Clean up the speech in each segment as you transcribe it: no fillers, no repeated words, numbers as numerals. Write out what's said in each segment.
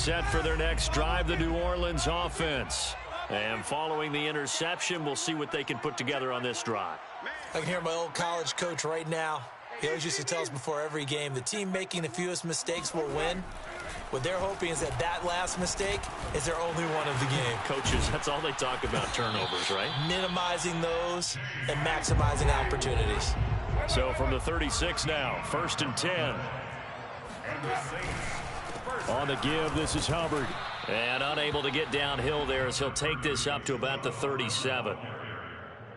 set for their next drive, the New Orleans offense. And following the interception, we'll see what they can put together on this drive. I can hear my old college coach right now. He always used to tell us before every game, the team making the fewest mistakes will win. What they're hoping is that last mistake is their only one of the game. Coaches, that's all they talk about, turnovers, right? Minimizing those and maximizing opportunities. So from the 36 now, 1st and 10. On the give, this is Hubbard. And unable to get downhill there as he'll take this up to about the 37.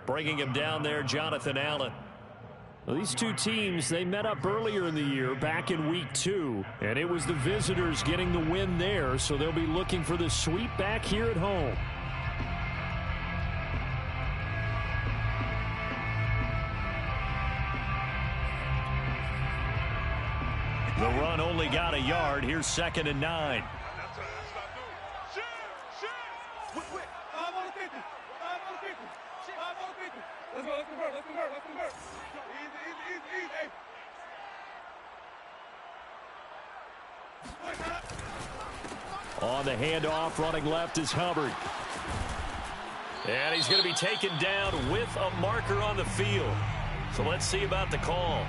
Bringing him down there, Jonathan Allen. Well, these two teams, they met up earlier in the year, back in week 2, and it was the visitors getting the win there, so they'll be looking for the sweep back here at home. The run only got a yard. Here's 2nd and 9. On the handoff, running left is Hubbard. And he's going to be taken down with a marker on the field. So let's see about the call.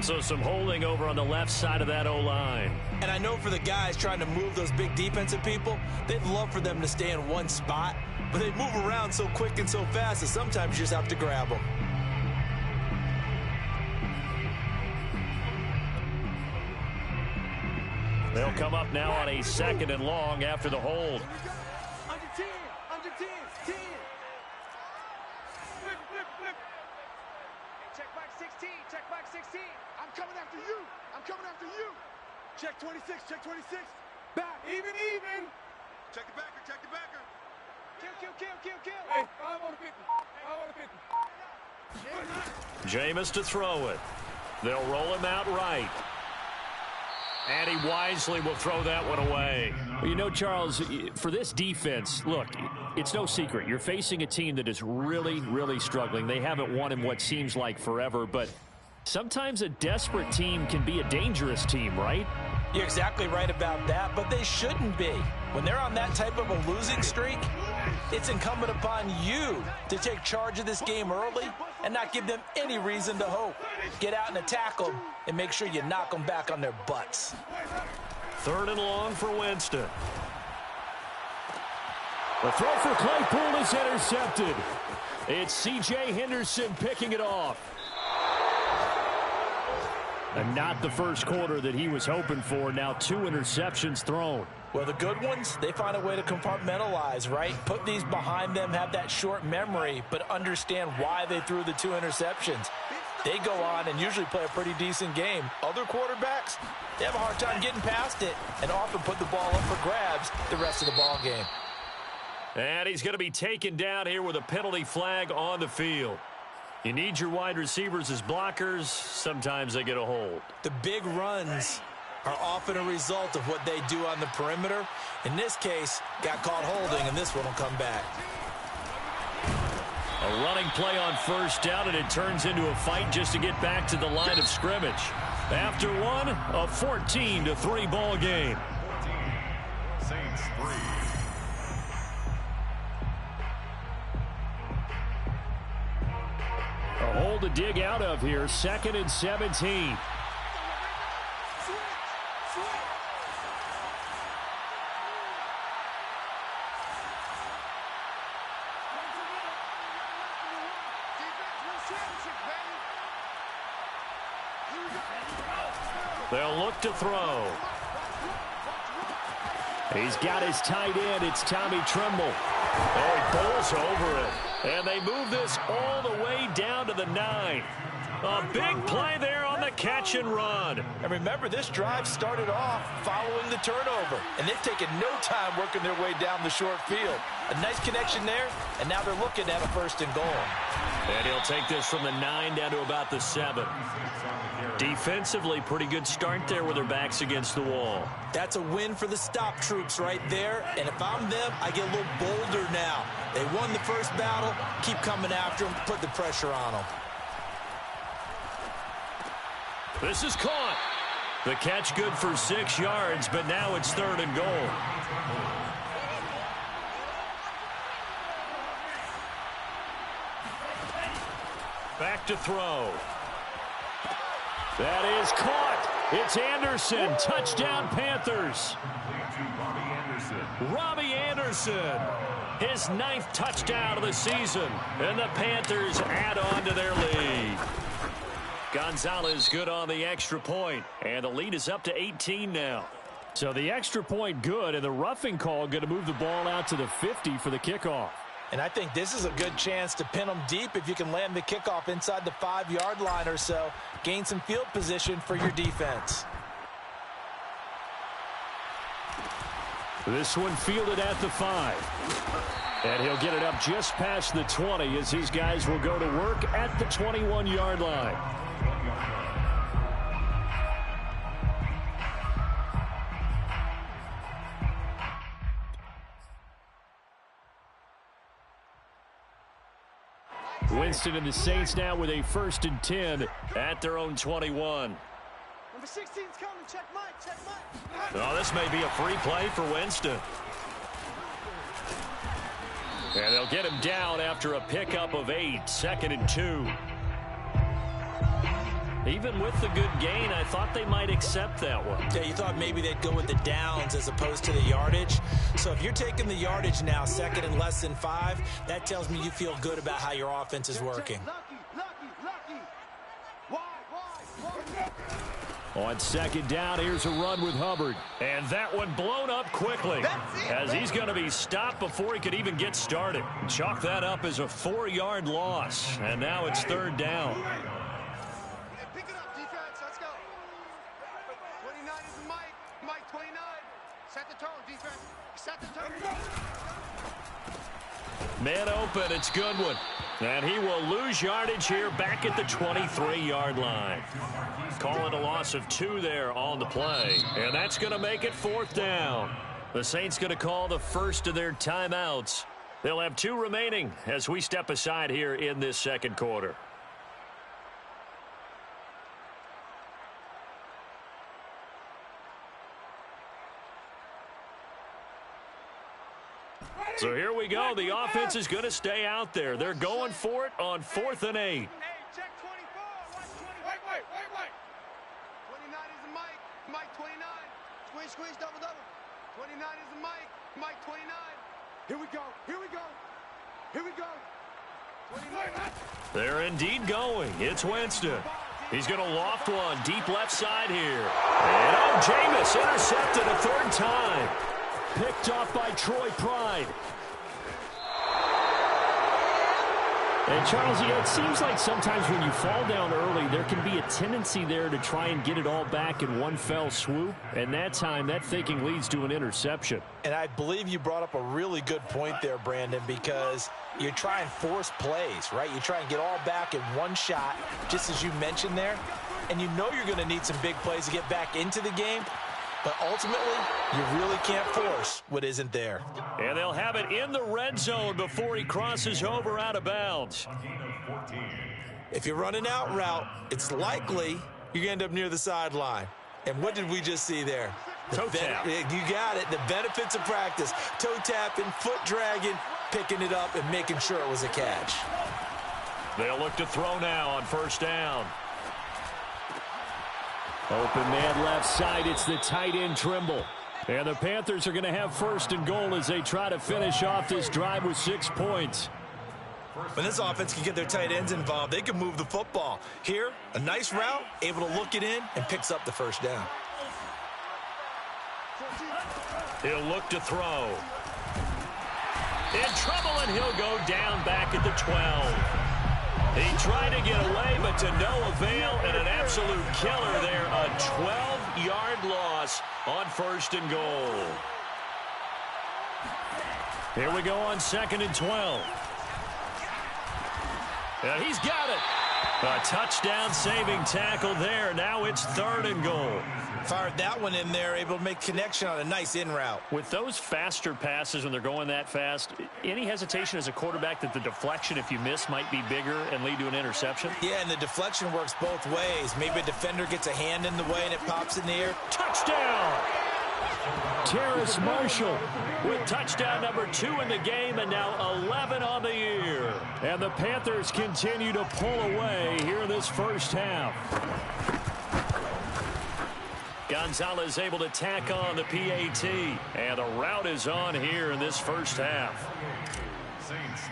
So some holding over on the left side of that O-line. And I know for the guys trying to move those big defensive people, they'd love for them to stay in one spot, but they move around so quick and so fast that sometimes you just have to grab them. They'll come up now on a 2nd and long after the hold. Under 10, 10. Flip. Check back 16, check back 16. I'm coming after you. Check 26. Back, even. Check the backer. Kill. Hey, 5 on the 50. Jameis to throw it. They'll roll him out right. And he wisely will throw that one away. Well, you know, Charles, for this defense, look, it's no secret. You're facing a team that is really, really struggling. They haven't won in what seems like forever, but sometimes a desperate team can be a dangerous team, right? You're exactly right about that, but they shouldn't be. When they're on that type of a losing streak, it's incumbent upon you to take charge of this game early and not give them any reason to hope. Get out and attack them and make sure you knock them back on their butts. 3rd and long for Winston. The throw for Claypool is intercepted. It's C.J. Henderson picking it off. And not the first quarter that he was hoping for. Now 2 interceptions thrown. Well, the good ones, they find a way to compartmentalize, right? Put these behind them, have that short memory, but understand why they threw the 2 interceptions. They go on and usually play a pretty decent game. Other quarterbacks, they have a hard time getting past it and often put the ball up for grabs the rest of the ball game. And he's going to be taken down here with a penalty flag on the field. You need your wide receivers as blockers. Sometimes they get a hold. The big runs are often a result of what they do on the perimeter. In this case, got caught holding, and this one will come back. A running play on 1st down, and it turns into a fight just to get back to the line of scrimmage. After one, a 14-3 ball game. Saints 3. A hole to dig out of here. 2nd and 17. They'll look to throw. He's got his tight end. It's Tommy Tremble. Oh, he bowls over it. And they move this all the way down to the 9. A big play there on the catch and run. And remember, this drive started off following the turnover. And they've taken no time working their way down the short field. A nice connection there, and now they're looking at a 1st and goal. And he'll take this from the 9 down to about the 7. Defensively, pretty good start there with their backs against the wall. That's a win for the stop troops right there. And if I'm them, I get a little bolder now. They won the first battle. Keep coming after them. Put the pressure on them. This is caught. The catch good for 6 yards, but now it's 3rd and goal. Back to throw. That is caught. It's Anderson. Touchdown, Panthers. Robbie Anderson. His 9th touchdown of the season. And the Panthers add on to their lead. Gonzalez good on the extra point. And the lead is up to 18 now. So the extra point good, and the roughing call going to move the ball out to the 50 for the kickoff. And I think this is a good chance to pin them deep if you can land the kickoff inside the 5-yard line or so. Gain some field position for your defense. This one fielded at the 5. And he'll get it up just past the 20 as these guys will go to work at the 21-yard line. Winston and the Saints now with a 1st and 10 at their own 21. Number 16's coming. Check Mike. Check Mike. Oh, this may be a free play for Winston. And they'll get him down after a pickup of 8. 2nd and 2. Even with the good gain, I thought they might accept that one. Yeah, you thought maybe they'd go with the downs as opposed to the yardage. So if you're taking the yardage now, 2nd and less than 5, that tells me you feel good about how your offense is working. Lucky. Wide. On 2nd down, here's a run with Hubbard. And that one blown up quickly as he's going to be stopped before he could even get started. Chalk that up as a 4-yard loss. And now it's 3rd down. Pick it up, defense. Let's go. 29 is Mike. Mike 29. Set the tone, defense. Set the tone. Man open, it's Goodwin. And he will lose yardage here back at the 23-yard line. Call it a loss of 2 there on the play. And that's going to make it 4th down. The Saints going to call the first of their timeouts. They'll have 2 remaining as we step aside here in this 2nd quarter. So here we go. The offense is going to stay out there. They're going for it on 4th and 8. Hey, check 24. Watch 20. Wait. 29 is a Mike. Mike 29. Squeeze, double. 29 is a Mike. Mike 29. Here we go. 29. They're indeed going. It's Winston. He's going to loft one deep left side here. And Jameis intercepted a 3rd time. Picked off by Troy Pride. And Charles, it seems like sometimes when you fall down early, there can be a tendency there to try and get it all back in one fell swoop. And that time, that thinking leads to an interception. And I believe you brought up a really good point there, Brandon, because you try and force plays, right? You try and get all back in one shot, just as you mentioned there. And you know you're going to need some big plays to get back into the game. But ultimately, you really can't force what isn't there. And they'll have it in the red zone before he crosses over out of bounds. If you're running out route, it's likely you're going to end up near the sideline. And what did we just see there? Toe tap. You got it. The benefits of practice. Toe tapping, foot dragging, picking it up, and making sure it was a catch. They'll look to throw now on 1st down. Open man left side. It's the tight end Trimble. And the Panthers are going to have 1st and goal as they try to finish off this drive with 6 points. When this offense can get their tight ends involved, they can move the football. Here, a nice route, able to look it in, and picks up the 1st down. He'll look to throw. In trouble, and he'll go down back at the 12. He tried to get away, but to no avail, and an absolute killer there. A 12-yard loss on 1st and goal. Here we go on 2nd and 12. And he's got it. A touchdown-saving tackle there. Now it's 3rd and goal. Fired that one in there, able to make connection on a nice in route. With those faster passes when they're going that fast, any hesitation as a quarterback that the deflection, if you miss, might be bigger and lead to an interception? Yeah, and the deflection works both ways. Maybe a defender gets a hand in the way and it pops in the air. Touchdown! Terrace Marshall with touchdown number 2 in the game, and now 11 on the year. And the Panthers continue to pull away here in this first half. Gonzalez able to tack on the PAT, and the route is on here in this first half. Saints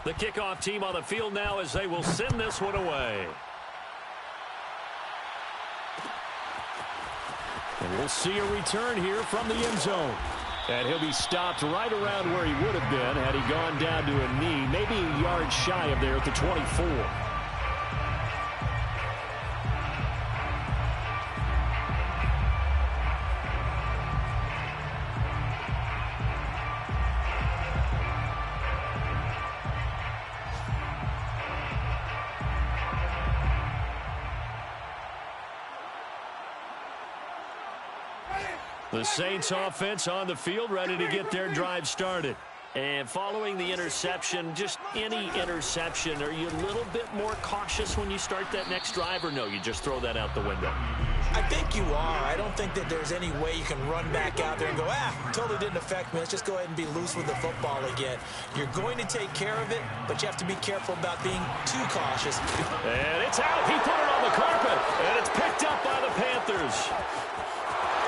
3. The kickoff team on the field now as they will send this one away. And we'll see a return here from the end zone. And he'll be stopped right around where he would have been had he gone down to a knee, maybe a yard shy of there at the 24. The Saints offense on the field, ready to get their drive started. And following the interception, just any interception, are you a little bit more cautious when you start that next drive, or no, you just throw that out the window? I think you are. I don't think that there's any way you can run back out there and go, totally didn't affect me. Let's just go ahead and be loose with the football again. You're going to take care of it, but you have to be careful about being too cautious. And it's out. He put it on the carpet, and it's picked up by the Panthers.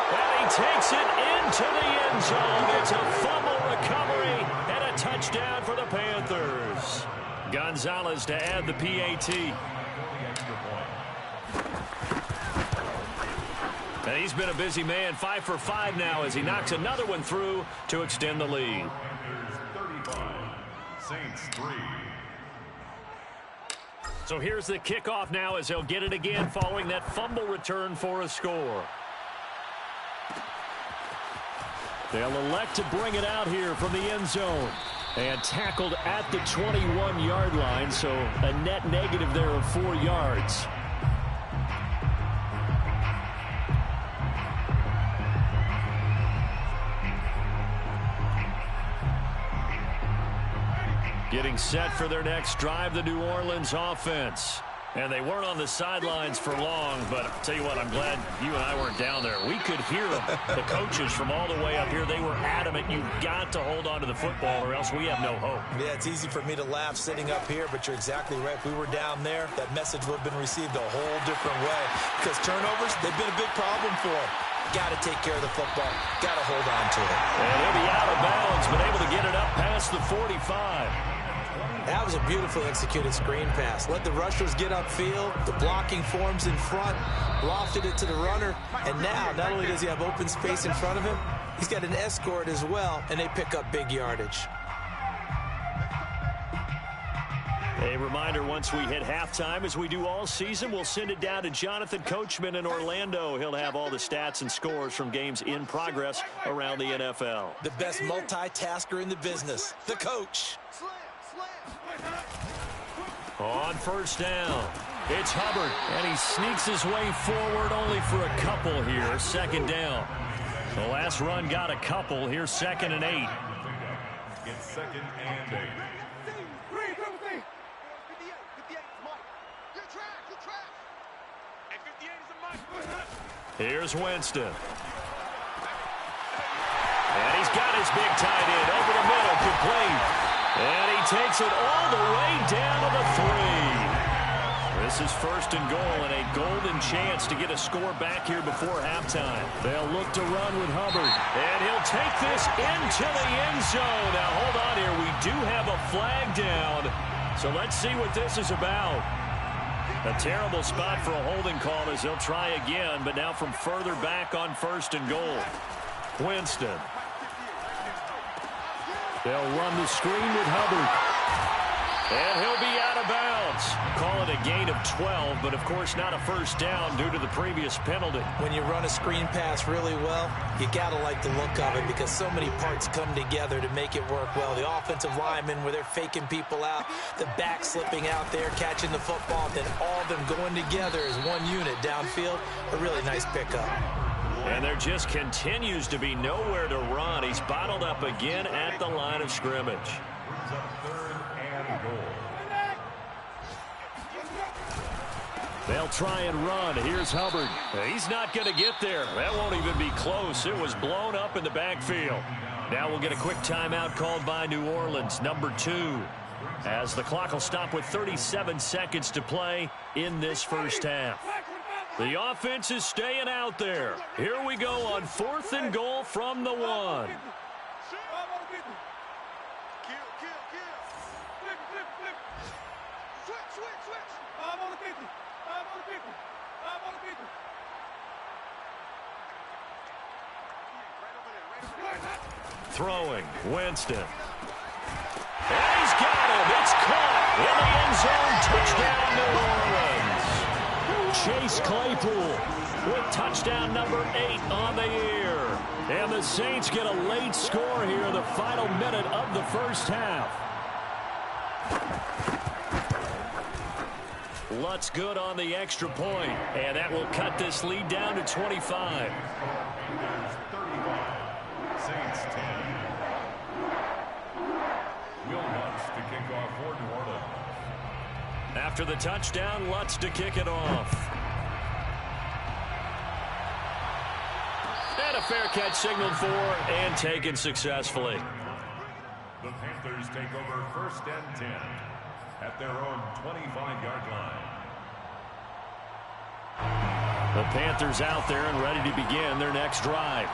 And he takes it into the end zone. It's a fumble recovery and a touchdown for the Panthers. Gonzalez to add the PAT. And he's been a busy man, 5 for 5 now as he knocks another one through to extend the lead. 35, Saints 3. So here's the kickoff now as they'll get it again following that fumble return for a score. They'll elect to bring it out here from the end zone. And tackled at the 21-yard line, so a net negative there of 4 yards. Getting set for their next drive, the New Orleans offense. And they weren't on the sidelines for long, but I'll tell you what, I'm glad you and I weren't down there. We could hear them, the coaches from all the way up here. They were adamant, you've got to hold on to the football or else we have no hope. Yeah, it's easy for me to laugh sitting up here, but you're exactly right. If we were down there, that message would have been received a whole different way. Because turnovers, they've been a big problem for them. Got to take care of the football. Got to hold on to it. And he'll be out of bounds, but able to get it up past the 45. That was a beautifully executed screen pass. Let the rushers get upfield. The blocking forms in front. Lofted it to the runner. And now, not only does he have open space in front of him, he's got an escort as well, and they pick up big yardage. A reminder, once we hit halftime, as we do all season, we'll send it down to Jonathan Coachman in Orlando. He'll have all the stats and scores from games in progress around the NFL. The best multitasker in the business, the coach. On first down, it's Hubbard, and he sneaks his way forward only for a couple here. Second down. The last run got a couple. Here's 2nd and 8. It's 2nd and 8. Here's Winston. And he's got his big tight end over the middle, complete. And he takes it all the way down to the 3. This is 1st and goal and a golden chance to get a score back here before halftime. They'll look to run with Hubbard. And he'll take this into the end zone. Now, hold on here. We do have a flag down. So let's see what this is about. A terrible spot for a holding call as they'll try again, but now from further back on 1st and goal. Winston. They'll run the screen with Hubbard. And he'll be out of bounds. offense. Call it a gain of 12, but of course not a first down due to the previous penalty. When you run a screen pass really well, you got to like the look of it because so many parts come together to make it work well. The offensive linemen where they're faking people out, the back slipping out there, catching the football, then all of them going together as one unit downfield. A really nice pickup. And there just continues to be nowhere to run. He's bottled up again at the line of scrimmage. Brings up 3rd and goal. They'll try and run. Here's Hubbard. He's not going to get there. That won't even be close. It was blown up in the backfield. Now we'll get a quick timeout called by New Orleans, number 2, as the clock will stop with 37 seconds to play in this first half. The offense is staying out there. Here we go on 4th and goal from the 1. Throwing, Winston. And he's got him. It's caught in the end zone. Touchdown, New Orleans. Chase Claypool with touchdown number 8 on the year. And the Saints get a late score here in the final minute of the first half. Lutz good on the extra point, and that will cut this lead down to 25. Saints 10. Will Lutz to kick off for New Orleans. After the touchdown, Lutz to kick it off. And a fair catch signaled for and taken successfully. The Panthers take over 1st and 10 at their own 25-yard line. The Panthers out there and ready to begin their next drive.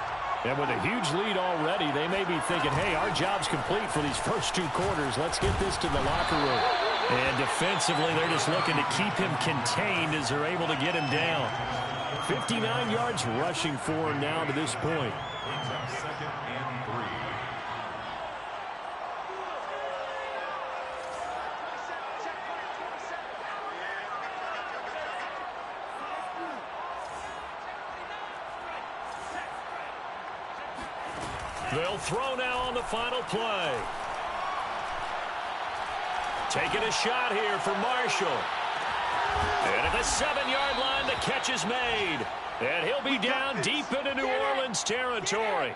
And with a huge lead already, they may be thinking, hey, our job's complete for these first 2 quarters. Let's get this to the locker room. And defensively, they're just looking to keep him contained as they're able to get him down. 59 yards rushing for him now to this point. 2nd and 3. They'll throw now on the final play. Taking a shot here for Marshall. And at the 7-yard line, the catch is made. And he'll be down deep into New Orleans territory.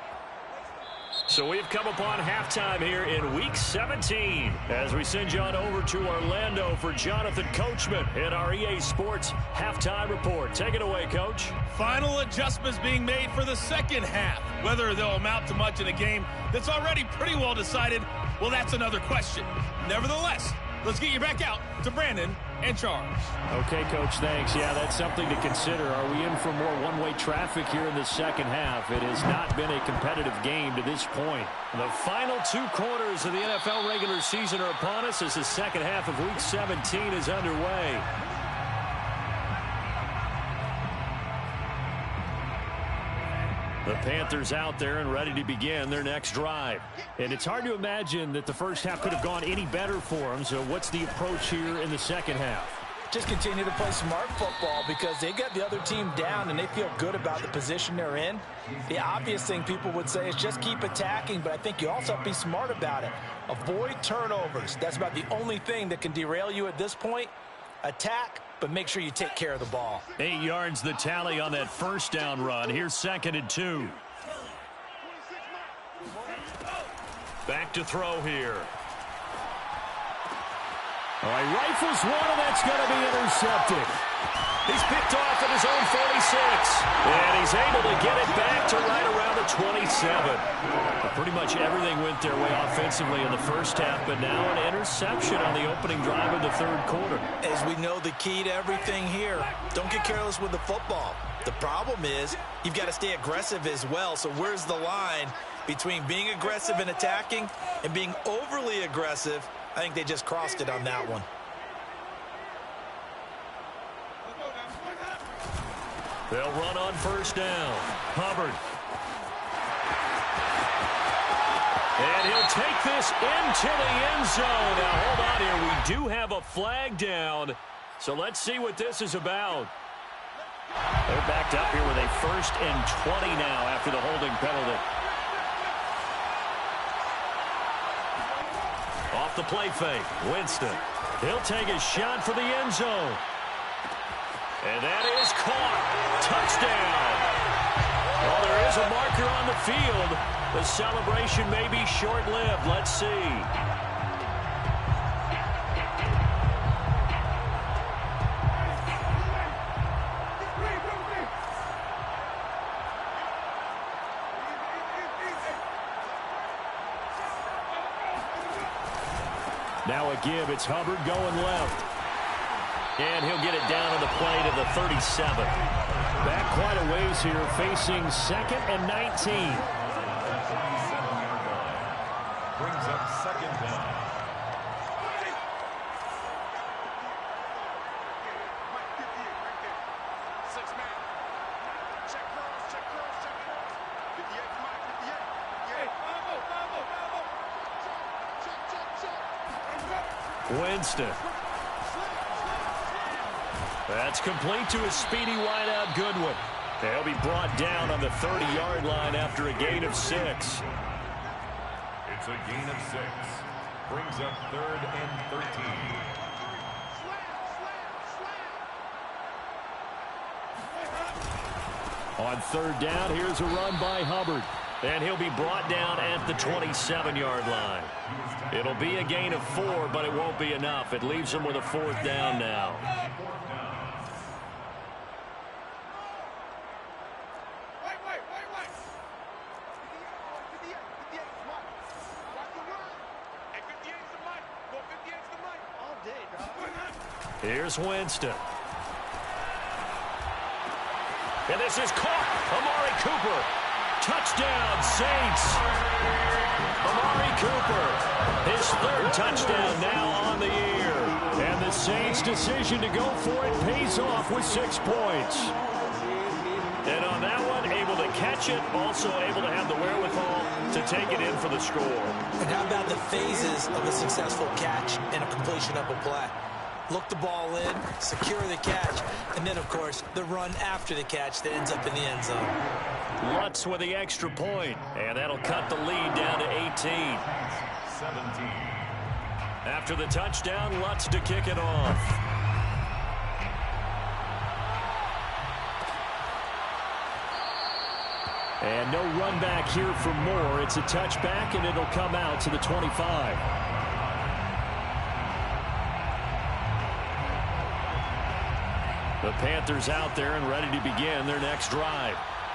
So we've come upon halftime here in Week 17 as we send you on over to Orlando for Jonathan Coachman in our EA Sports Halftime Report. Take it away, Coach. Final adjustments being made for the second half. Whether they'll amount to much in a game that's already pretty well decided, well, that's another question. Nevertheless, let's get you back out to Brandon and Charles. Okay, Coach, thanks. Yeah, that's something to consider. Are we in for more one-way traffic here in the second half? It has not been a competitive game to this point. The final 2 quarters of the NFL regular season are upon us as the second half of Week 17 is underway. The Panthers out there and ready to begin their next drive. And it's hard to imagine that the first half could have gone any better for them. So what's the approach here in the second half? Just continue to play smart football because they got the other team down and they feel good about the position they're in. The obvious thing people would say is just keep attacking, but I think you also have to be smart about it. Avoid turnovers. That's about the only thing that can derail you at this point. Attack, but make sure you take care of the ball. 8 yards the tally on that first down run. Here's 2nd and 2. Back to throw here. All right, rifles one, and that's going to be intercepted. He's picked off at his own 46, and he's able to get it back to right around the 27. Pretty much everything went their way offensively in the first half, but now an interception on the opening drive of the 3rd quarter. As we know, the key to everything here, don't get careless with the football. The problem is you've got to stay aggressive as well, so where's the line between being aggressive and attacking and being overly aggressive? I think they just crossed it on that one. They'll run on first down. Hubbard. And he'll take this into the end zone. Now, hold on here. We do have a flag down. So let's see what this is about. They're backed up here with a 1st and 20 now after the holding penalty. Off the play fake, Winston. He'll take a shot for the end zone. And that is caught. Touchdown. Well, there is a marker on the field. The celebration may be short-lived. Let's see. Now a give. It's Hubbard going left. And he'll get it down on the play to the 37. Back quite a ways here, facing 2nd and 19. Brings up 2nd down. Winston. That's complete to a speedy wideout Goodwin. They'll be brought down on the 30-yard line after a gain of 6. It's a gain of 6. Brings up 3rd and 13. On 3rd down, here's a run by Hubbard. And he'll be brought down at the 27-yard line. It'll be a gain of 4, but it won't be enough. It leaves them with a 4th down now. Here's Winston. And this is caught. Amari Cooper. Touchdown, Saints. Amari Cooper. His 3rd touchdown now on the year. And the Saints' decision to go for it pays off with 6 points. And on that one, able to catch it, also able to have the wherewithal to take it in for the score. And how about the phases of a successful catch and a completion of a play? Look the ball in, secure the catch, and then, of course, the run after the catch that ends up in the end zone. Lutz with the extra point, and that'll cut the lead down to 18. 17. After the touchdown, Lutz to kick it off. And no run back here for Moore. It's a touchback, and it'll come out to the 25. The Panthers out there and ready to begin their next drive.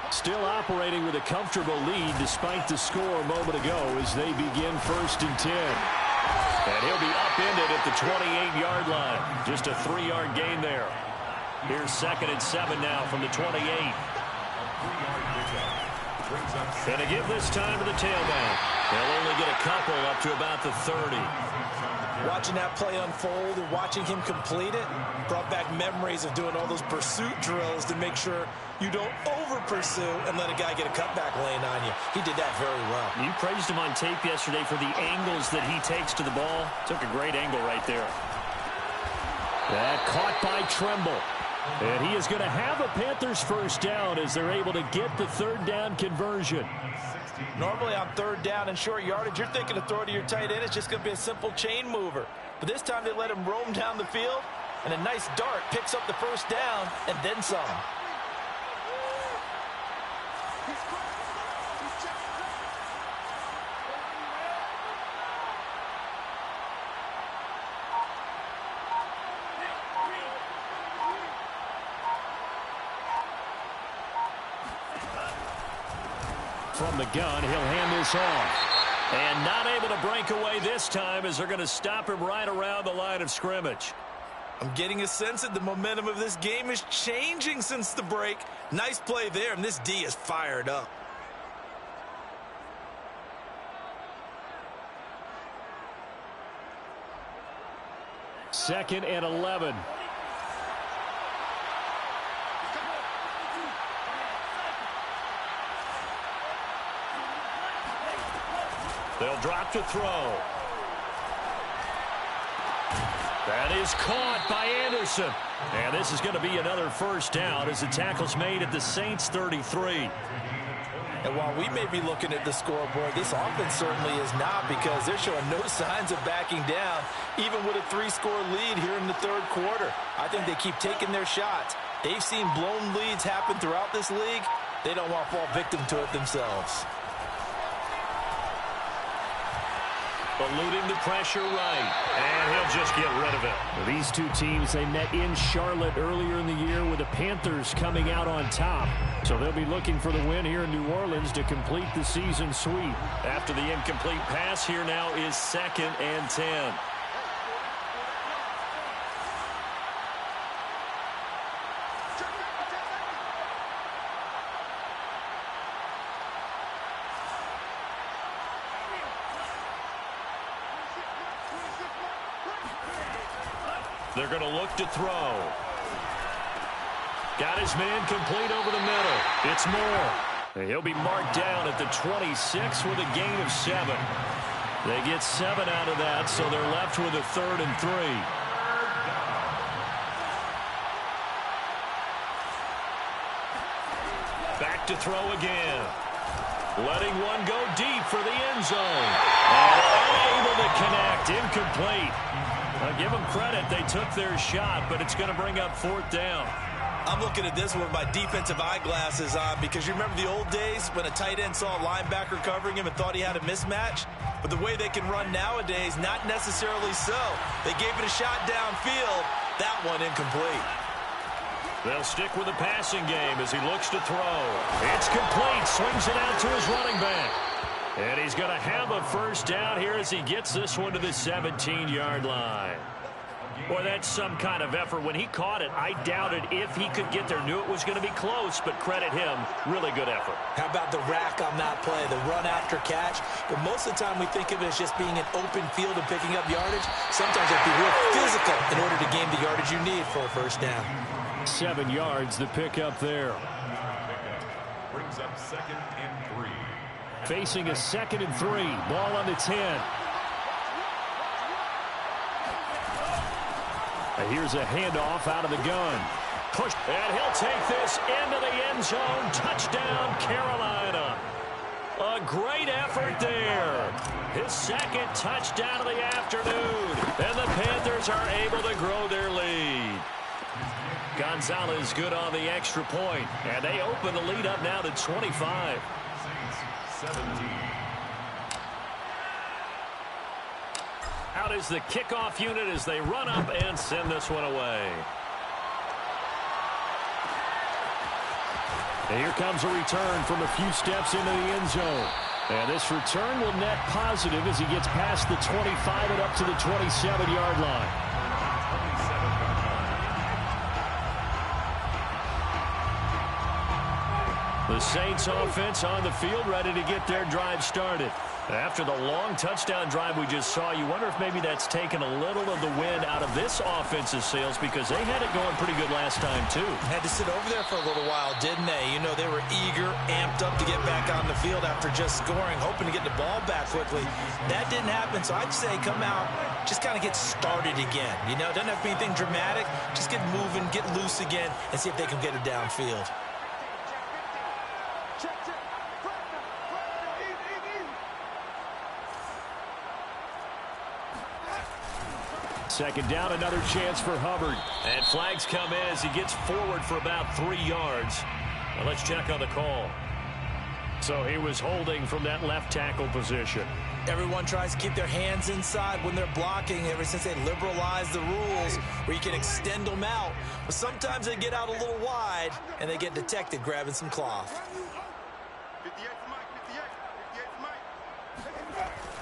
Still operating with a comfortable lead despite the score a moment ago as they begin 1st and 10. And he'll be upended at the 28-yard line. Just a 3-yard gain there. Here's 2nd and 7 now from the 28. And to give this time to the tailback. They'll only get a couple up to about the 30. Watching that play unfold and watching him complete it brought back memories of doing all those pursuit drills to make sure you don't over-pursue and let a guy get a cutback lane on you. He did that very well. You praised him on tape yesterday for the angles that he takes to the ball. Took a great angle right there. That caught by Tremble. And he is going to have a Panthers 1st down as they're able to get the 3rd down conversion. Normally on 3rd down and short yardage, you're thinking to throw to your tight end. It's just going to be a simple chain mover. But this time they let him roam down the field, and a nice dart picks up the 1st down and then some. From the gun, he'll hand this off. And not able to break away this time as they're going to stop him right around the line of scrimmage. I'm getting a sense that the momentum of this game is changing since the break. Nice play there, and this D is fired up. Second and 11. They'll drop to throw. That is caught by Anderson. And this is going to be another first down as the tackle's made at the Saints 33. And while we may be looking at the scoreboard, this offense certainly is not, because they're showing no signs of backing down, even with a 3-score lead here in the third quarter. I think they keep taking their shots. They've seen blown leads happen throughout this league. They don't want to fall victim to it themselves. Eluding the pressure right, and he'll just get rid of it. Well, these two teams, they met in Charlotte earlier in the year with the Panthers coming out on top. So they'll be looking for the win here in New Orleans to complete the season sweep. After the incomplete pass, here now is 2nd and 10. They're going to look to throw. Got his man complete over the middle. It's Moore. He'll be marked down at the 26 with a gain of 7. They get 7 out of that, so they're left with a 3rd and 3. Back to throw again. Letting one go deep for the end zone. And unable to connect. Incomplete. I'll give them credit. They took their shot, but it's going to bring up 4th down. I'm looking at this one with my defensive eyeglasses on, because you remember the old days when a tight end saw a linebacker covering him and thought he had a mismatch? But the way they can run nowadays, not necessarily so. They gave it a shot downfield. That one incomplete. They'll stick with the passing game as he looks to throw. It's complete. Swings it out to his running back. And he's going to have a first down here as he gets this one to the 17-yard line. Boy, that's some kind of effort. When he caught it, I doubted if he could get there. Knew it was going to be close, but credit him. Really good effort. How about the rack on that play, the run after catch? But most of the time we think of it as just being an open field and picking up yardage. Sometimes you have to be real physical in order to gain the yardage you need for a first down. 7 yards the pick up there. Brings up 2nd and 3. Facing a 2nd and 3. Ball on the 10. And here's a handoff out of the gun. Push. And he'll take this into the end zone. Touchdown, Carolina. A great effort there. His 2nd touchdown of the afternoon. And the Panthers are able to grow their lead. Gonzalez good on the extra point. And they open the lead up now to 25. 17. Out is the kickoff unit as they run up and send this one away. And here comes a return from a few steps into the end zone. And this return will net positive as he gets past the 25 and up to the 27-yard line. The Saints offense on the field, ready to get their drive started. After the long touchdown drive we just saw, you wonder if maybe that's taken a little of the wind out of this offense's sails, because they had it going pretty good last time, too. Had to sit over there for a little while, didn't they? You know, they were eager, amped up to get back on the field after just scoring, hoping to get the ball back quickly. That didn't happen, so I'd say come out, just kind of get started again. You know, it doesn't have to be anything dramatic. Just get moving, get loose again, and see if they can get it downfield. Second down, another chance for Hubbard. And flags come in as he gets forward for about 3 yards. Now let's check on the call. So he was holding from that left tackle position. Everyone tries to keep their hands inside when they're blocking ever since they liberalized the rules where you can extend them out. But sometimes they get out a little wide and they get detected grabbing some cloth.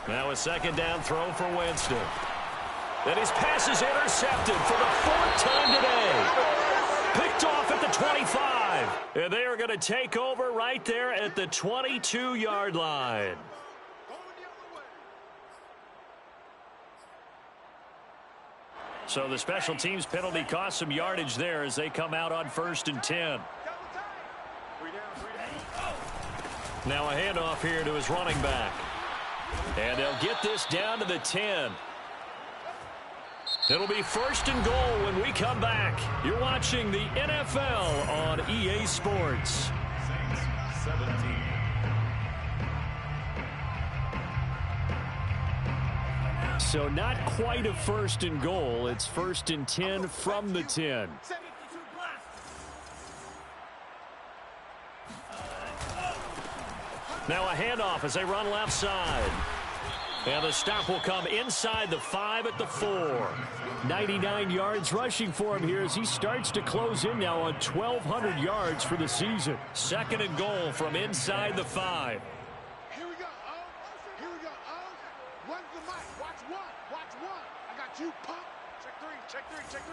Now a second down throw for Winston. And his pass is intercepted for the 4th time today. Picked off at the 25. And they are going to take over right there at the 22-yard line. So the special teams penalty cost some yardage there as they come out on 1st and 10. Now a handoff here to his running back. And they'll get this down to the 10. It'll be 1st and goal when we come back. You're watching the NFL on EA Sports. 17. So not quite a 1st and goal. It's 1st and 10 from the 10. Now a handoff as they run left side. And the stop will come inside the 5 at the 4. 99 yards rushing for him here as he starts to close in now on 1,200 yards for the season. 2nd and goal from inside the 5. Here we go, O. Here we go, O. When's the mic? Watch one. Watch one. I got you, pump. Check 3. Check 3. Check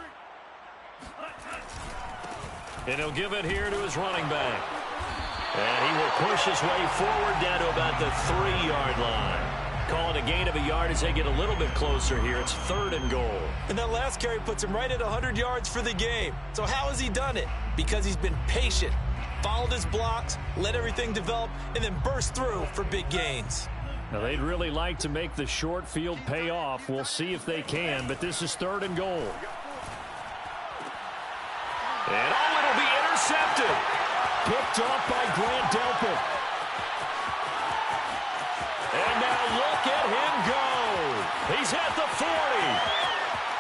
3. And he'll give it here to his running back. And he will push his way forward down to about the 3-yard line. Call it a gain of a yard as they get a little bit closer here. It's 3rd and goal. And that last carry puts him right at 100 yards for the game. So how has he done it? Because he's been patient, followed his blocks, let everything develop, and then burst through for big gains. Now they'd really like to make the short field pay off. We'll see if they can, but this is 3rd and goal. And it'll be intercepted. Picked off by Grant Delpit. And now look at him go. He's at the 40.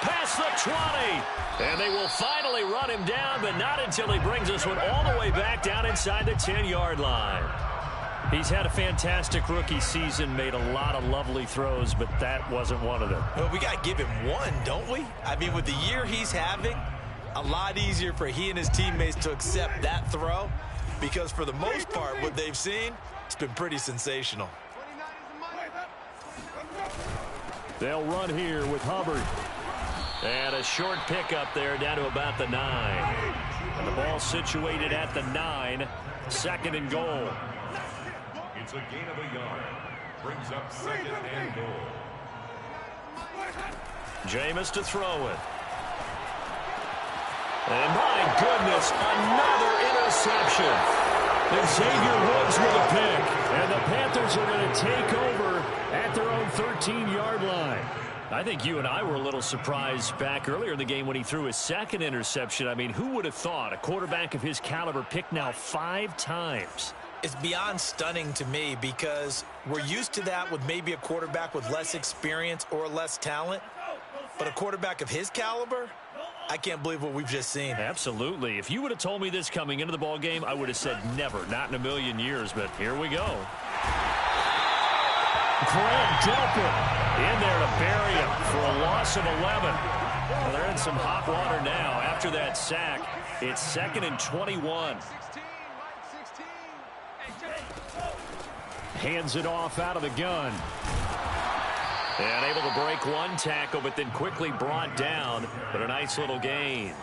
Past the 20. And they will finally run him down, but not until he brings this one all the way back down inside the 10-yard line. He's had a fantastic rookie season, made a lot of lovely throws, but that wasn't one of them. Well, we got to give him one, don't we? I mean, with the year he's having, a lot easier for he and his teammates to accept that throw because for the most part, what they've seen, it's been pretty sensational. They'll run here with Hubbard. And a short pickup there down to about the 9. And the ball situated at the 9. 2nd and goal. It's a gain of a yard. Brings up 2nd and goal. Jameis to throw it. And my goodness, another interception. Xavier Woods with a pick. And the Panthers are going to take over at their own 13-yard line. I think you and I were a little surprised back earlier in the game when he threw his 2nd interception. I mean, who would have thought a quarterback of his caliber picked now 5 times? It's beyond stunning to me because we're used to that with maybe a quarterback with less experience or less talent. But a quarterback of his caliber, I can't believe what we've just seen. Absolutely. If you would have told me this coming into the ball game, I would have said never, not in a million years. But here we go. Grant Delpit in there to bury him for a loss of 11. Well, they're in some hot water now. After that sack, it's 2nd and 21. Hands it off out of the gun. And able to break one tackle, but then quickly brought down. But a nice little gain.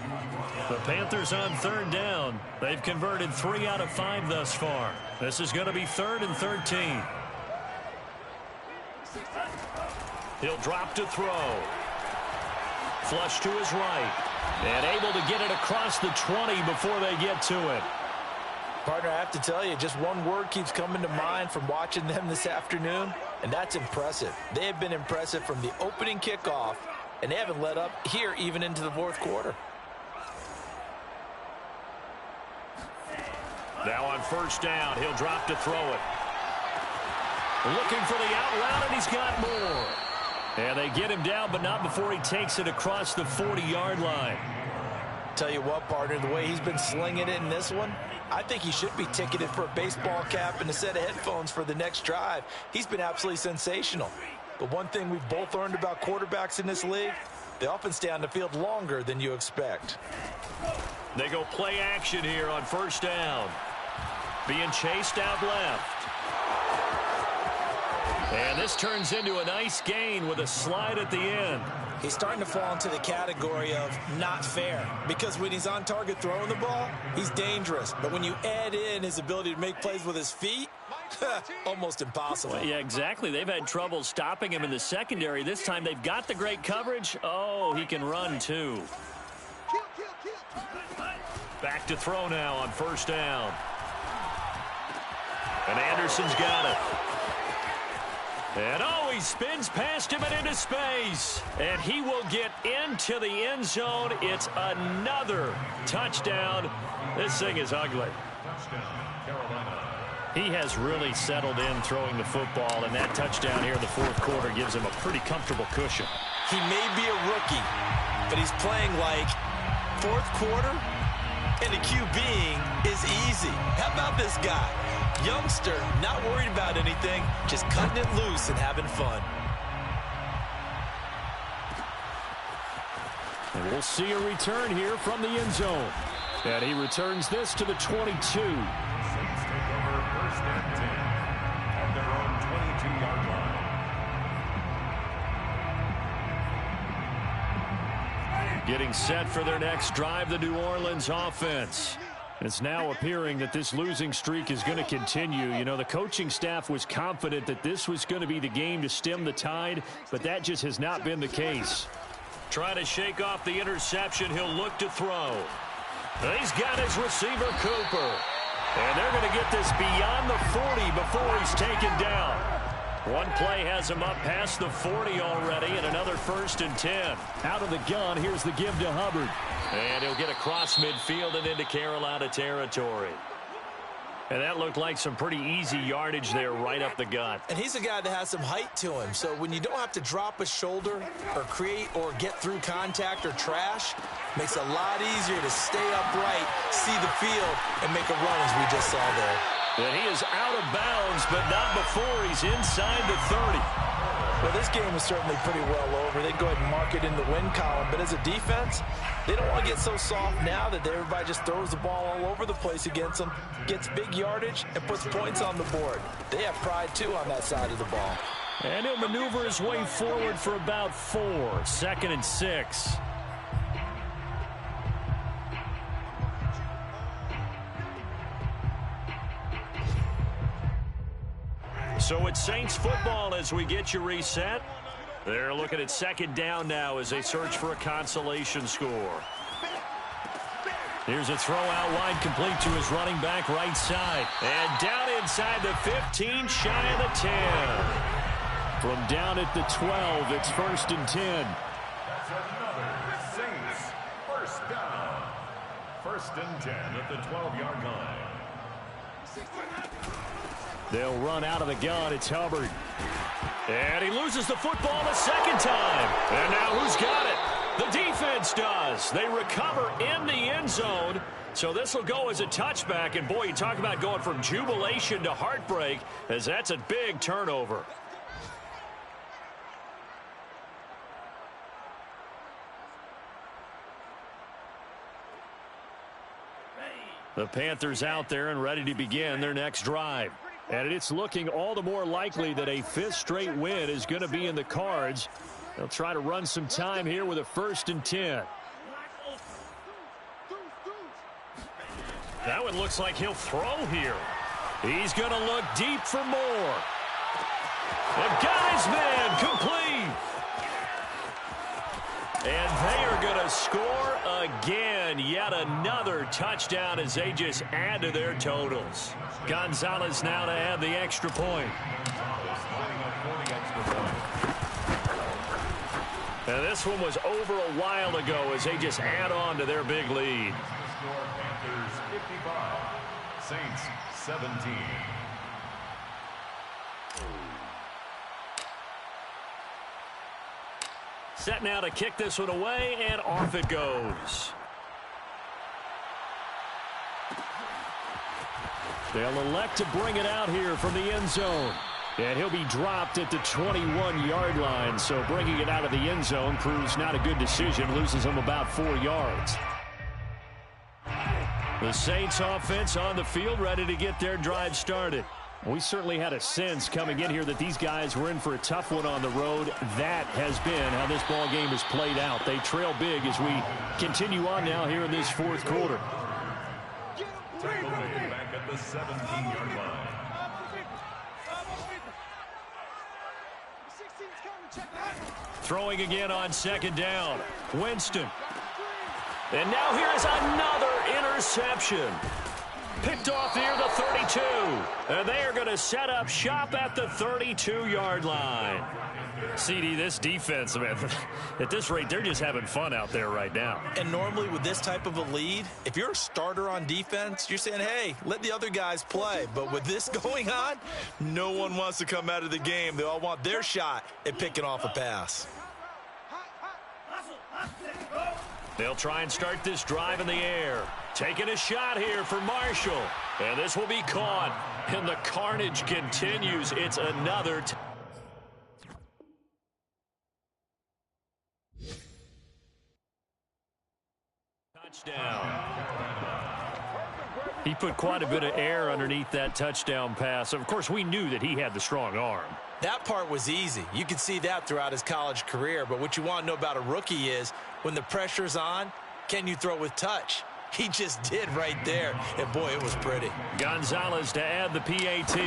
The Panthers on 3rd down. They've converted 3 out of 5 thus far. This is going to be 3rd and 13. He'll drop to throw. Flush to his right. And able to get it across the 20 before they get to it. Partner, I have to tell you, just one word keeps coming to mind from watching them this afternoon, and that's impressive. They have been impressive from the opening kickoff, and they haven't let up here even into the 4th quarter. Now on 1st down, he'll drop to throw it. Looking for the out route, and he's got more. And they get him down, but not before he takes it across the 40-yard line. Tell you what, partner, the way he's been slinging it in this one, I think he should be ticketed for a baseball cap and a set of headphones for the next drive. He's been absolutely sensational. But one thing we've both learned about quarterbacks in this league, they often stay on the field longer than you expect. They go play action here on 1st down. Being chased out left. And this turns into a nice gain with a slide at the end. He's starting to fall into the category of not fair because when he's on target throwing the ball, he's dangerous. But when you add in his ability to make plays with his feet, almost impossible. Well, yeah, exactly. They've had trouble stopping him in the secondary. This time they've got the great coverage. Oh, he can run too. Back to throw now on 1st down. And Anderson's got it. And oh, he spins past him and into space. And he will get into the end zone. It's another touchdown. This thing is ugly. He has really settled in throwing the football, and that touchdown here in the fourth quarter gives him a pretty comfortable cushion. He may be a rookie, but he's playing like fourth quarter, and the QBing is easy. How about this guy? Youngster, not worried about anything, just cutting it loose and having fun. And we'll see a return here from the end zone. And he returns this to the 22. Saints take over first and 10 at their own 22-yard line. Getting set for their next drive, the New Orleans offense. It's now appearing that this losing streak is going to continue. You know, the coaching staff was confident that this was going to be the game to stem the tide, but that just has not been the case. Trying to shake off the interception. He'll look to throw. He's got his receiver, Cooper. And they're going to get this beyond the 40 before he's taken down. One play has him up past the 40 already, and another 1st and 10. Out of the gun, here's the give to Hubbard. And he'll get across midfield and into Carolina territory. And that looked like some pretty easy yardage there right up the gut. And he's a guy that has some height to him. So when you don't have to drop a shoulder or create or get through contact or trash, makes it a lot easier to stay upright, see the field, and make a run as we just saw there. And he is out of bounds, but not before he's inside the 30. Well, this game is certainly pretty well over. They go ahead and mark it in the win column. But as a defense, they don't want to get so soft now that everybody just throws the ball all over the place against them, gets big yardage, and puts points on the board. They have pride, too, on that side of the ball. And he'll maneuver his way forward for about 4. 2nd and 6. So it's Saints football as we get you reset. They're looking at 2nd down now as they search for a consolation score. Here's a throw out wide, complete to his running back right side. And down inside the 15, shy of the 10. From down at the 12, it's 1st and 10. That's another Saints first down. 1st and 10 at the 12-yard line. They'll run out of the gun. It's Hubbard. And he loses the football a 2nd time. And now who's got it? The defense does. They recover in the end zone. So this will go as a touchback. And boy, you talk about going from jubilation to heartbreak, as that's a big turnover. The Panthers out there and ready to begin their next drive. And it's looking all the more likely that a 5th straight win is going to be in the cards. They'll try to run some time here with a 1st and 10. That one looks like he'll throw here. He's going to look deep for more. And got his man complete. And they are going to score again. Yet another touchdown as they just add to their totals. Gonzalez now to add the extra point. And this one was over a while ago as they just add on to their big lead. Score Panthers 55, Saints 17. Set now to kick this one away, and off it goes. They'll elect to bring it out here from the end zone. And he'll be dropped at the 21-yard line. So bringing it out of the end zone proves not a good decision. Loses him about 4 yards. The Saints offense on the field, ready to get their drive started. We certainly had a sense coming in here that these guys were in for a tough one on the road. That has been how this ball game has played out. They trail big as we continue on now here in this fourth quarter. Takeaway back at the 17-yard line. Throwing again on 2nd down. Winston. And now here's another interception. Picked off near the 32. And they are going to set up shop at the 32-yard line. CD, this defense, man, at this rate, they're just having fun out there right now. And normally with this type of a lead, if you're a starter on defense, you're saying, hey, let the other guys play. But with this going on, no one wants to come out of the game. They all want their shot at picking off a pass. They'll try and start this drive in the air. Taking a shot here for Marshall. And this will be caught. And the carnage continues. It's another touchdown. He put quite a bit of air underneath that touchdown pass. Of course, we knew that he had the strong arm. That part was easy. You could see that throughout his college career. But what you want to know about a rookie is when the pressure's on, can you throw with touch? He just did right there. And, boy, it was pretty. Gonzalez to add the PAT.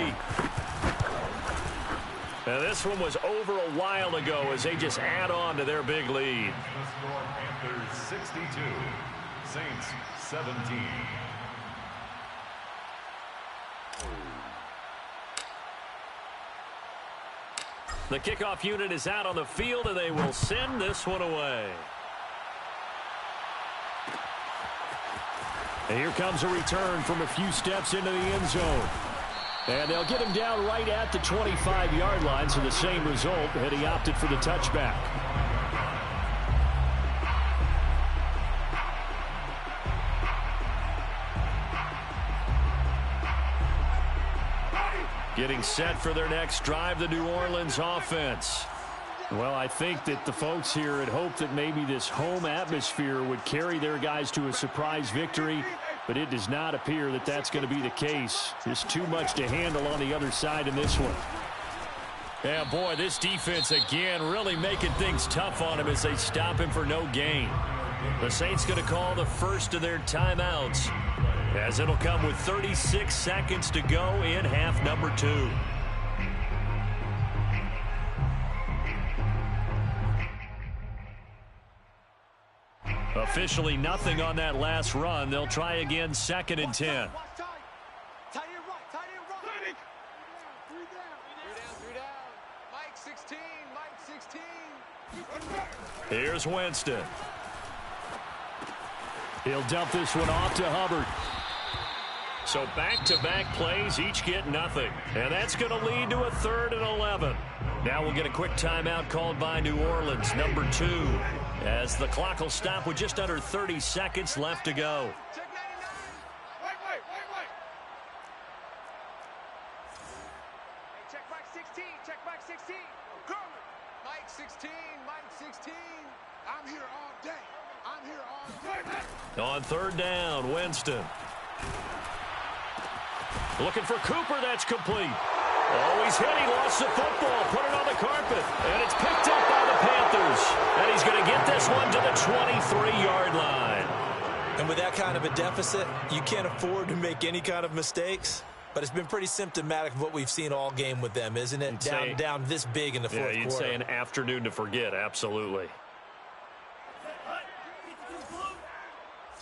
Now, this one was over a while ago as they just add on to their big lead. The score, Panthers 62, Saints 17. The kickoff unit is out on the field, and they will send this one away. And here comes a return from a few steps into the end zone. And they'll get him down right at the 25-yard line, so the same result, had he opted for the touchback. Getting set for their next drive, the New Orleans offense. Well, I think that the folks here had hoped that maybe this home atmosphere would carry their guys to a surprise victory, but it does not appear that that's going to be the case. Just too much to handle on the other side in this one. Yeah, boy, this defense again really making things tough on him as they stop him for no gain. The Saints going to call the first of their timeouts, as it'll come with 36 seconds to go in half number 2. Officially nothing on that last run. They'll try again, 2nd and 10. Mike 16, Mike 16. Here's Winston. He'll dump this one off to Hubbard. So back-to-back plays, each get nothing. And that's going to lead to a 3rd and 11. Now we'll get a quick timeout called by New Orleans, number 2, as the clock will stop with just under 30 seconds left to go. Check 99. Wait. Hey, check Mike 16, check Mike 16. I'm coming. Mike 16, Mike 16. I'm here all day. I'm here all day. On 3rd down, Winston. Looking for Cooper, that's complete. Oh, he's hit, he lost the football, put it on the carpet, and it's picked up by the Panthers. And he's going to get this one to the 23-yard line. And with that kind of a deficit, you can't afford to make any kind of mistakes. But it's been pretty symptomatic of what we've seen all game with them, isn't it? Down this big in the fourth quarter. Yeah, you'd say an afternoon to forget, absolutely.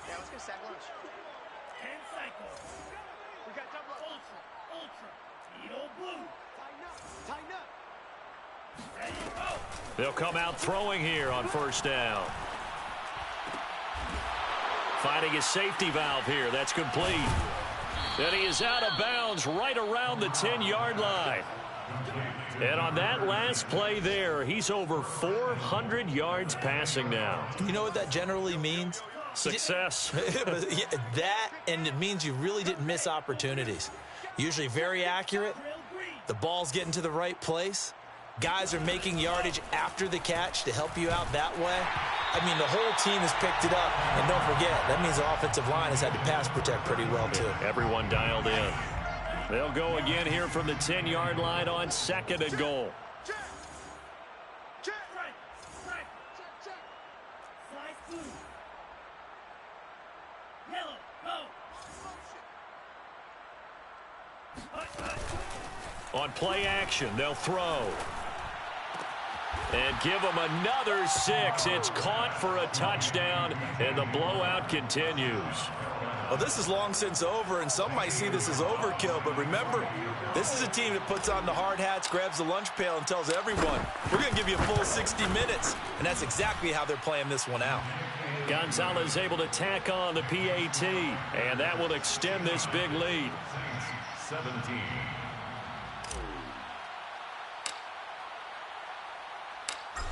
Yeah, let's get sack lunch. 10 cycles. We got double ultra. Edo blue. Tighten up. There you go. They'll come out throwing here on 1st down. Finding his safety valve here. That's complete. And he is out of bounds right around the 10-yard line. And on that last play there, he's over 400 yards passing now. You know what that generally means? Success. That, and it means you really didn't miss opportunities. Usually very accurate. The ball's getting to the right place. Guys are making yardage after the catch to help you out that way. I mean, the whole team has picked it up. And don't forget, that means the offensive line has had to pass protect pretty well, too. Everyone dialed in. They'll go again here from the 10-yard line on 2nd and goal. Check. Slice blue. Yellow, go. On play action, they'll throw. And give them another 6. It's caught for a touchdown, and the blowout continues. Well, this is long since over, and some might see this as overkill. But remember, this is a team that puts on the hard hats, grabs the lunch pail, and tells everyone, we're going to give you a full 60 minutes. And that's exactly how they're playing this one out. Gonzalez able to tack on the PAT, and that will extend this big lead. 17.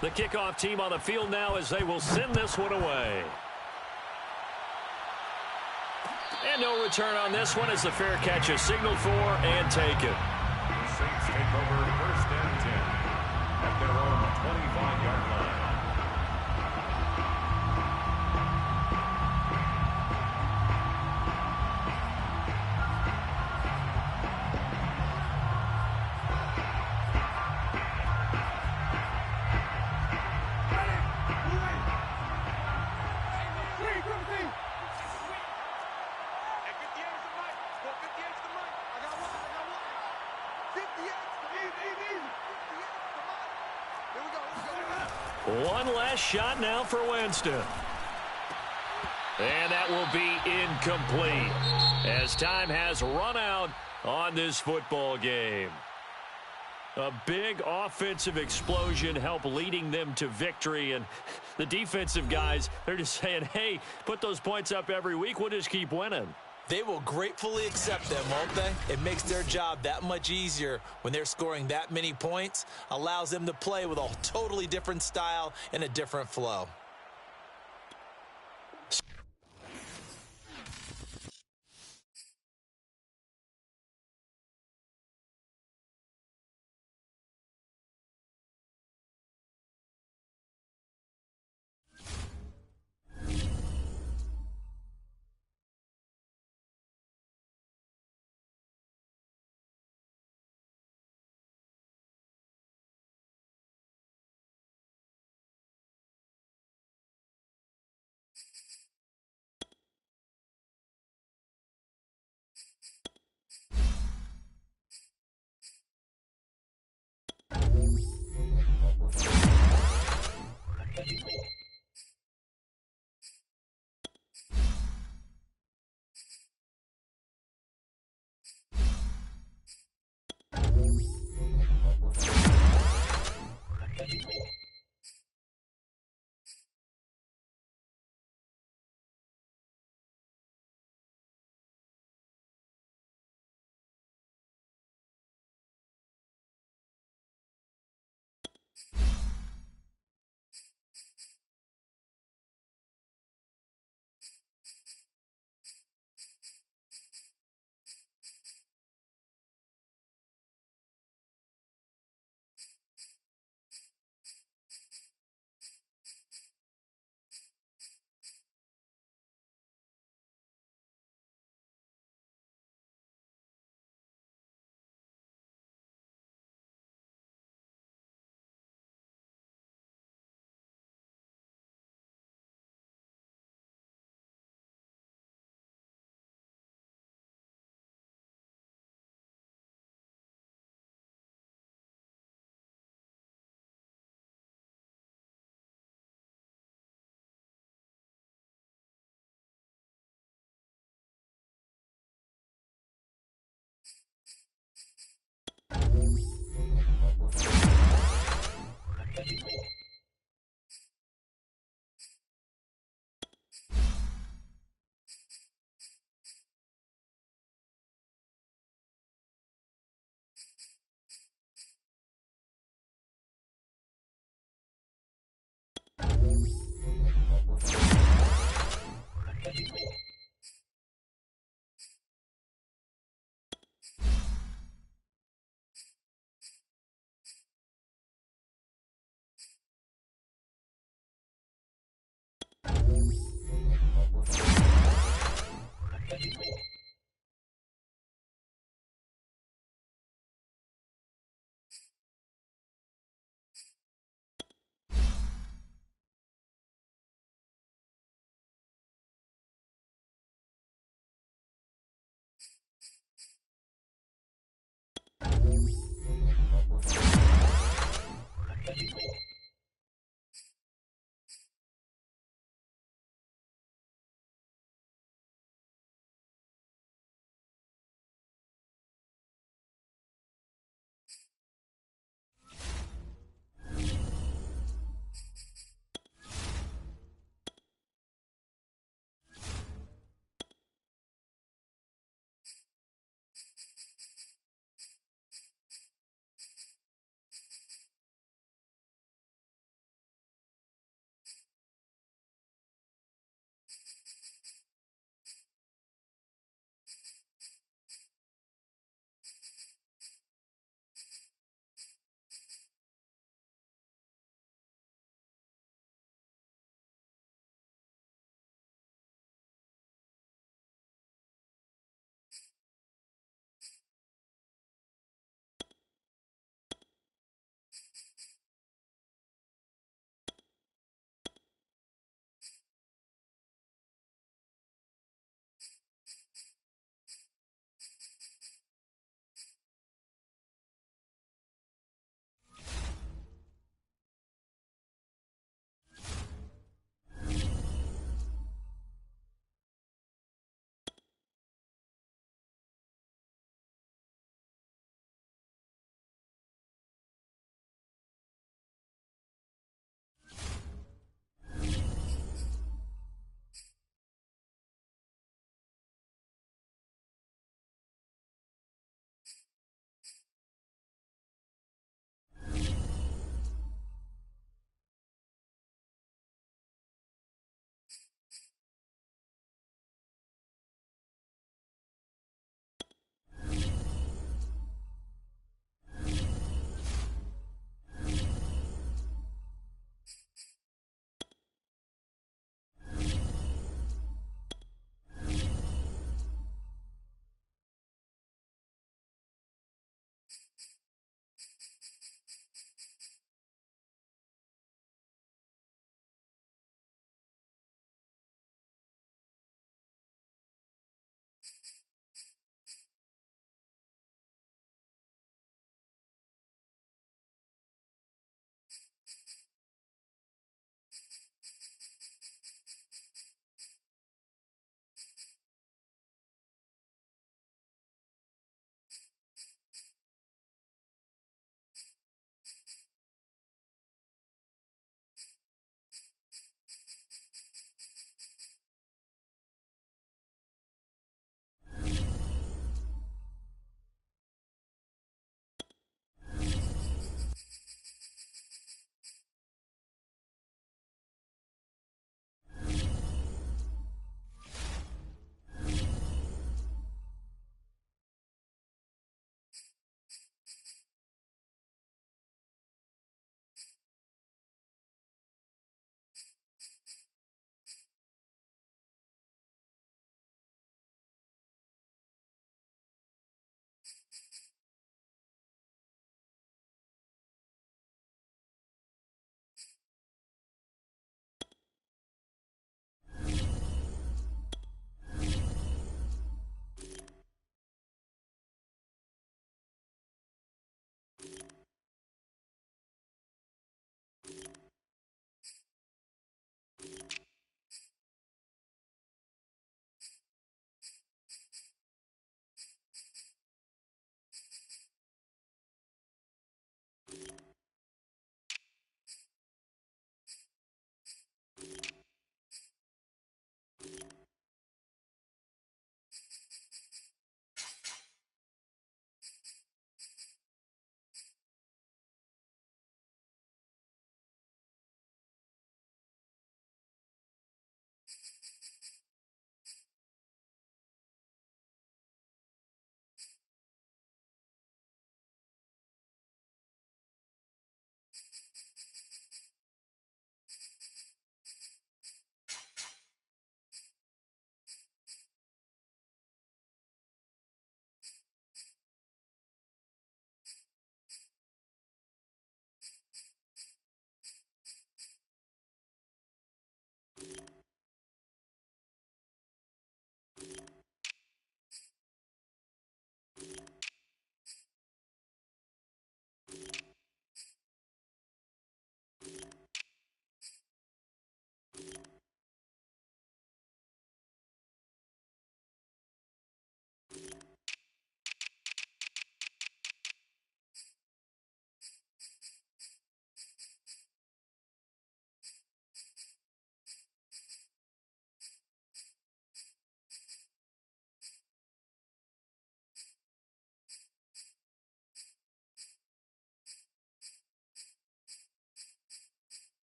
The kickoff team on the field now as they will send this one away. And no return on this one as the fair catch is signaled for and taken. The Saints take over 1st and 10 at their own 25-yard line. One last shot now for Winston. And that will be incomplete as time has run out on this football game. A big offensive explosion helped leading them to victory. And the defensive guys, they're just saying, hey, put those points up every week. We'll just keep winning. They will gratefully accept them, won't they? It makes their job that much easier when they're scoring that many points. Allows them to play with a totally different style and a different flow.